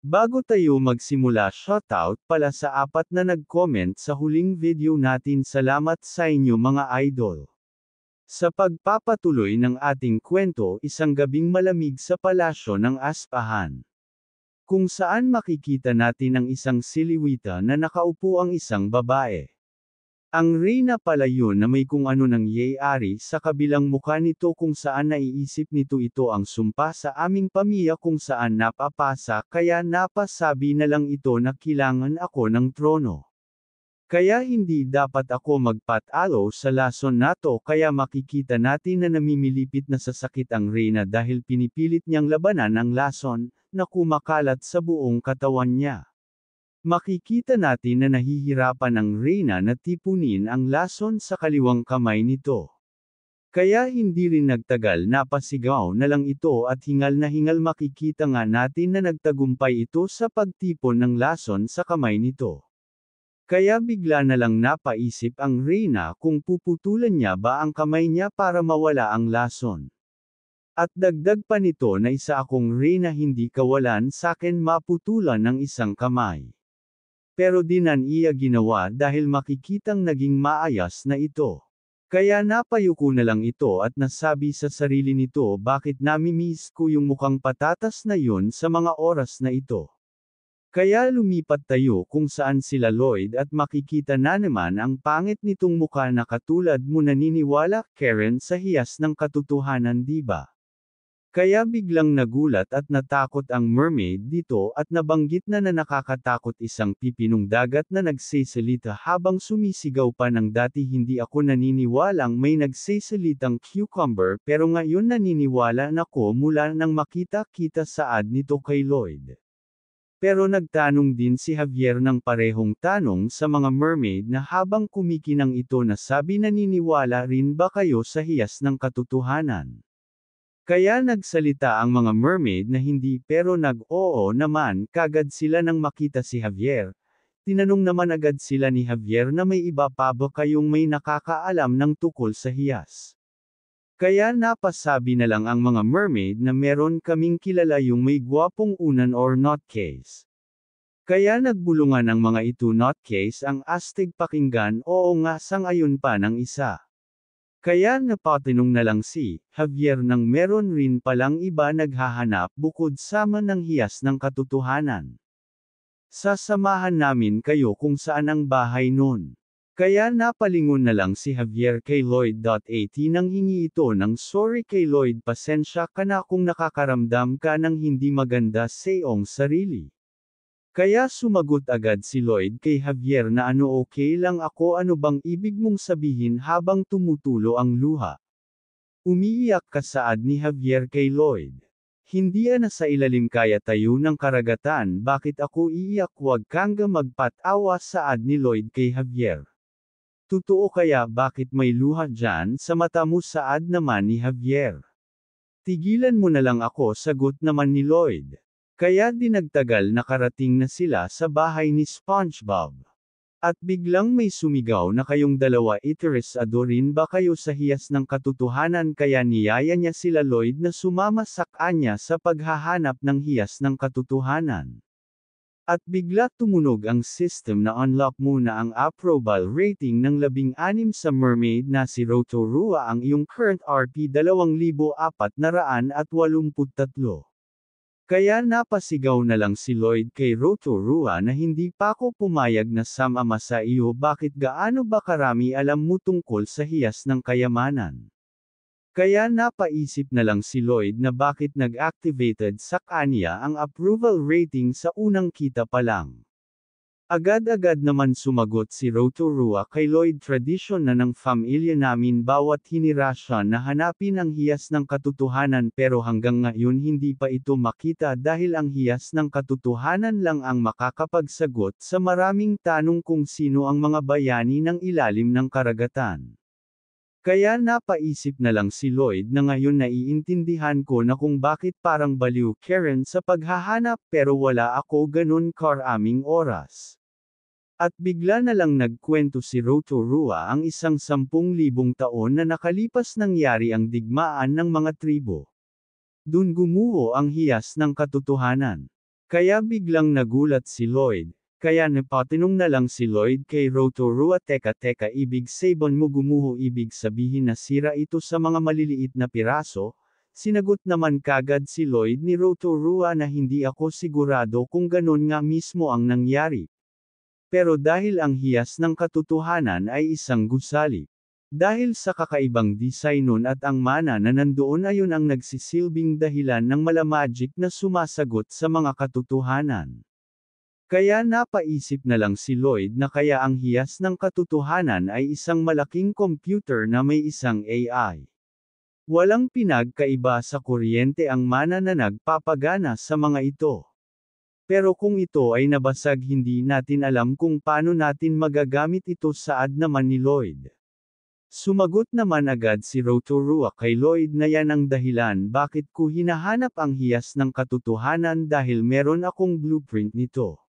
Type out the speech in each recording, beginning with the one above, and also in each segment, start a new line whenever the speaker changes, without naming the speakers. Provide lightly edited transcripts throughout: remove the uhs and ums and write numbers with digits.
Bago tayo magsimula, shoutout pala sa apat na nag-comment sa huling video natin. Salamat sa inyo mga idol. Sa pagpapatuloy ng ating kwento, isang gabing malamig sa palasyo ng Aspahan, kung saan makikita natin ang isang siliwita na nakaupo ang isang babae. Ang reyna pala yun na may kung ano nangyayari sa kabilang mukha nito, kung saan naiisip nito ito ang sumpa sa aming pamilya kung saan napapasa, kaya napasabi na lang ito na kailangan ako ng trono. Kaya hindi dapat ako magpatalo sa lason nato, kaya makikita natin na namimilipit na sa sakit ang reyna dahil pinipilit niyang labanan ang lason na kumakalat sa buong katawan niya. Makikita natin na nahihirapan ang reyna na tipunin ang lason sa kaliwang kamay nito. Kaya hindi rin nagtagal, napasigaw na lang ito at hingal na hingal. Makikita nga natin na nagtagumpay ito sa pagtipon ng lason sa kamay nito. Kaya bigla na lang napaisip ang reyna kung puputulan niya ba ang kamay niya para mawala ang lason. At dagdag pa nito na isa akong reyna, hindi kawalan sakin maputulan ng isang kamay. Pero di nan iya ginawa dahil makikitang naging maayos na ito. Kaya napayuko na lang ito at nasabi sa sarili nito, bakit namimiss ko yung mukhang patatas na yun sa mga oras na ito. Kaya lumipat tayo kung saan sila Lloyd at makikita na naman ang pangit nitong mukha na katulad mo. Naniniwala, Karen, sa hiyas ng katotohanan, di ba? Kaya biglang nagulat at natakot ang mermaid dito at nabanggit na nakakatakot isang pipinong dagat na nagsesalita habang sumisigaw pa ng dati. Hindi ako naniniwalang may nagsesalitang cucumber, pero ngayon naniniwala nako mula nang makita-kita saad nito kay Lloyd. Pero nagtanong din si Javier ng parehong tanong sa mga mermaid na habang kumikinang ito na sabi, naniniwala rin ba kayo sa hiyas ng katotohanan? Kaya nagsalita ang mga mermaid na hindi, pero nag-oo naman kagad sila nang makita si Javier. Tinanong naman agad sila ni Javier na may iba pa ba kayong may nakakaalam ng tukol sa hiyas. Kaya napasabi na lang ang mga mermaid na meron kaming kilala yung may gwapong unan or nutcase. Kaya nagbulungan ang mga ito. Nutcase ang astig pakinggan, oo nga, sang-ayon pa ng isa. Kaya napatinong na lang si Javier nang meron rin palang iba naghahanap bukod sama ng hiyas ng katotohanan. Sasamahan namin kayo kung saan ang bahay nun. Kaya napalingon na lang si Javier kay Lloyd. At nang hingi ito ng sorry kay Lloyd, pasensya ka na kung nakakaramdam ka ng hindi maganda sa iyong sarili. Kaya sumagot agad si Lloyd kay Javier na ano, okay lang ako, ano bang ibig mong sabihin habang tumutulo ang luha. Umiiyak ka saad ni Javier kay Lloyd. Hindi na sa ilalim kaya tayo ng karagatan, bakit ako iiyak, wag kang magpatawa saad ni Lloyd kay Javier. Totoo kaya, bakit may luha dyan sa mata mo saad naman ni Javier. Tigilan mo na lang ako, sagot naman ni Lloyd. Kaya di nagtagal nakarating na sila sa bahay ni SpongeBob. At biglang may sumigaw na kayong dalawa, interesado rin ba kayo sa hiyas ng katotohanan? Kaya niyaya niya sila Lloyd na sumama sa kanya sa paghahanap ng hiyas ng katotohanan. At bigla tumunog ang system na unlock muna ang approval rating ng 16 sa mermaid na si Rotorua. Ang iyong current RP 2,483. Kaya napasigaw na lang si Lloyd kay Rotorua na hindi pa ako pumayag na sumama sa iyo, bakit gaano ba karami alam mo tungkol sa hiyas ng kayamanan. Kaya napaisip na lang si Lloyd na bakit nag-activated sa kanya ang approval rating sa unang kita pa lang. Agad-agad naman sumagot si Rotorua kay Lloyd, tradisyon na ng pamilya namin bawat henerasyon na hanapin ang hiyas ng katotohanan, pero hanggang ngayon hindi pa ito makita dahil ang hiyas ng katotohanan lang ang makakapagsagot sa maraming tanong kung sino ang mga bayani ng ilalim ng karagatan. Kaya napaisip na lang si Lloyd na ngayon naiintindihan ko na kung bakit parang baliw Karen sa paghahanap, pero wala ako ganun karaming oras. At bigla na lang nagkwento si Rotorua ang isang 10,000 taon na nakalipas nangyari ang digmaan ng mga tribo. Dun gumuho ang hiyas ng katotohanan. Kaya biglang nagulat si Lloyd. Kaya napatinong na lang si Lloyd kay Rotorua. Teka ibig sabihin mo gumuho, ibig sabihin na sira ito sa mga maliliit na piraso? Sinagot naman kagad si Lloyd ni Rotorua na hindi ako sigurado kung ganon nga mismo ang nangyari. Pero dahil ang hiyas ng katotohanan ay isang gusali. Dahil sa kakaibang design nun at ang mana na nandoon ayon ang nagsisilbing dahilan ng malamagic na sumasagot sa mga katotohanan. Kaya napaisip na lang si Lloyd na kaya ang hiyas ng katotohanan ay isang malaking computer na may isang AI. Walang pinagkaiba sa kuryente ang mana na nagpapagana sa mga ito. Pero kung ito ay nabasag, hindi natin alam kung paano natin magagamit ito, saad naman ni Lloyd. Sumagot naman agad si Rotorua kay Lloyd na yan ang dahilan bakit ko hinahanap ang hiyas ng katotohanan, dahil meron akong blueprint nito.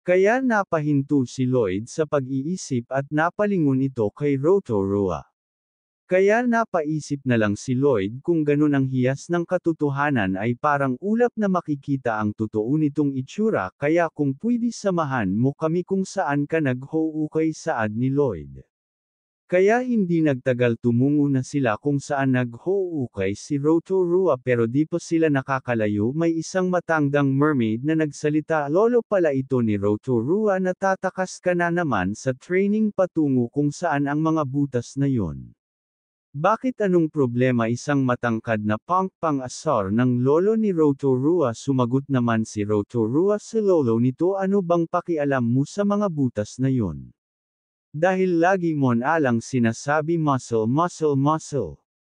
Kaya napahinto si Lloyd sa pag-iisip at napalingon ito kay Rotorua. Kaya napaisip na lang si Lloyd kung ganun ang hiyas ng katotohanan ay parang ulap na makikita ang totoo nitong itsura, kaya kung pwede samahan mo kami kung saan ka naghuukay, saad ni Lloyd. Kaya hindi nagtagal tumungo na sila kung saan naghuukay si Rotorua, pero di pa sila nakakalayo may isang matandang mermaid na nagsalita. Lolo pala ito ni Rotorua. Natatakas ka na naman sa training patungo kung saan ang mga butas na yon. Bakit, anong problema? Isang matangkad na pang-asar ng lolo ni Rotorua. Sumagot naman si Rotorua sa lolo nito, ano bang pakialam mo sa mga butas na yon? Dahil lagi mon alang sinasabi muscle.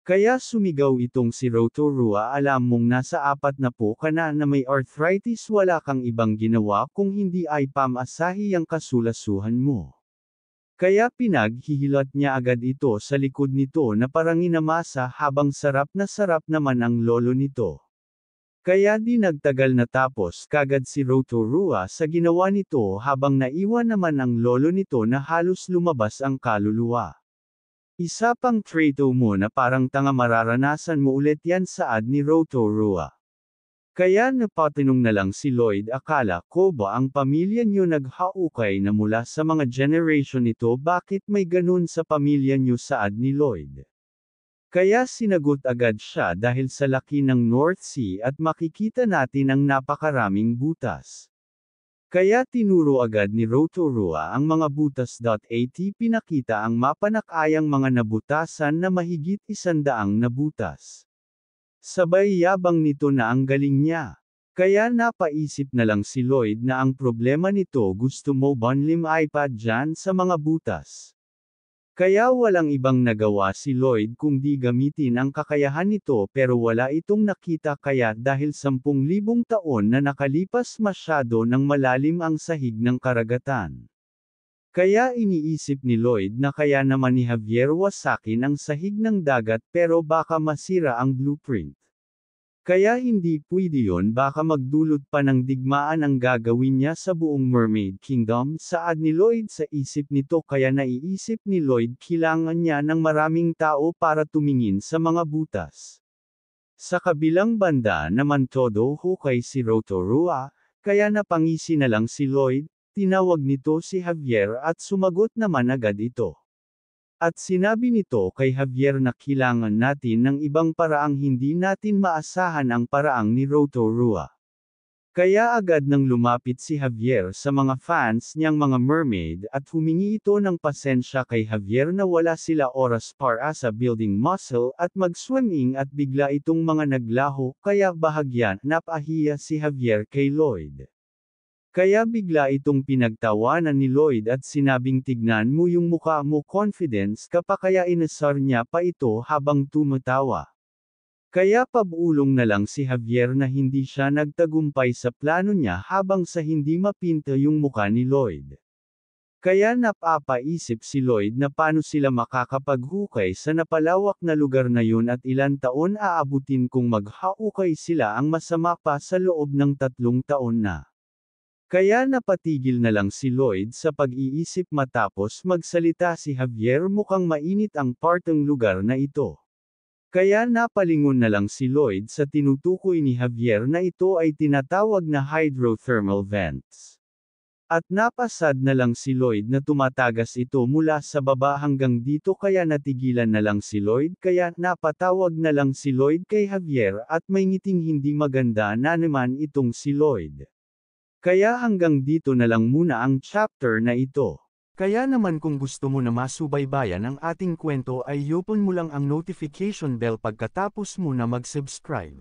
Kaya sumigaw itong si Rotorua, alam mong nasa 40 ka na may arthritis, wala kang ibang ginawa kung hindi ay pamasahi ang kasulasuhan mo. Kaya pinaghihilat niya agad ito sa likod nito na parang inamasa, habang sarap na sarap naman ang lolo nito. Kaya di nagtagal natapos kagad si Rotorua sa ginawa nito, habang naiwan naman ang lolo nito na halos lumabas ang kaluluwa. Isa pang traito mo na parang tanga, mararanasan mo ulit yan, saad ni Rotorua. Kaya napatinong na lang si Lloyd, akala ko ba ang pamilya niyo naghaukay na mula sa mga generation nito? Bakit may ganun sa pamilya niyo, saad ni Lloyd. Kaya sinagot agad siya, dahil sa laki ng North Sea at makikita natin ang napakaraming butas. Kaya tinuro agad ni Rotorua ang mga butas. At pinakita ang mapanakayang mga nabutasan na mahigit 100 na butas. Sabay yabang nito na ang galing niya. Kaya napaisip na lang si Lloyd na ang problema nito, gusto mo banlim iPad dyan sa mga butas. Kaya walang ibang nagawa si Lloyd kung di gamitin ang kakayahan nito, pero wala itong nakita, kaya dahil 10,000 taon na nakalipas, masyado ng malalim ang sahig ng karagatan. Kaya iniisip ni Lloyd na kaya naman ni Javier wasakin ang sahig ng dagat, pero baka masira ang blueprint. Kaya hindi pwede yun, baka magdulot pa ng digmaan ang gagawin niya sa buong Mermaid Kingdom, saad ni Lloyd sa isip nito. Kaya naiisip ni Lloyd kailangan niya ng maraming tao para tumingin sa mga butas. Sa kabilang banda naman todo hukay si Rotorua, kaya napangisi na lang si Lloyd, tinawag nito si Javier at sumagot naman agad ito. At sinabi nito kay Javier na kailangan natin ng ibang paraang hindi natin maasahan ang paraang ni Rotorua. Kaya agad nang lumapit si Javier sa mga fans niyang mga mermaid at humingi ito ng pasensya kay Javier na wala sila oras para sa building muscle at mag-swimming, at bigla itong mga naglaho, kaya bahagyan napahiya si Javier kay Lloyd. Kaya bigla itong pinagtawanan ni Lloyd at sinabing, tignan mo yung mukha mo, confidence ka pa, kaya inasar niya pa ito habang tumatawa. Kaya pabulong na lang si Javier na hindi siya nagtagumpay sa plano niya habang sa hindi mapinta yung mukha ni Lloyd. Kaya napapaisip si Lloyd na paano sila makakapaghukay sa napalawak na lugar na yun at ilan taon aabutin kung maghaukay sila, ang masama pa sa loob ng 3 taon na. Kaya napatigil na lang si Lloyd sa pag-iisip matapos magsalita si Javier, mukhang mainit ang parteng lugar na ito. Kaya napalingon na lang si Lloyd sa tinutukoy ni Javier na ito ay tinatawag na hydrothermal vents. At napasad na lang si Lloyd na tumatagas ito mula sa baba hanggang dito kaya natigilan na lang si Lloyd kaya napatawag na lang si Lloyd kay Javier at may ngiting hindi maganda na naman itong si Lloyd. Kaya hanggang dito na lang muna ang chapter na ito. Kaya naman kung gusto mo na masubaybayan ang ating kwento ay i-open mo lang ang notification bell pagkatapos mo na mag-subscribe.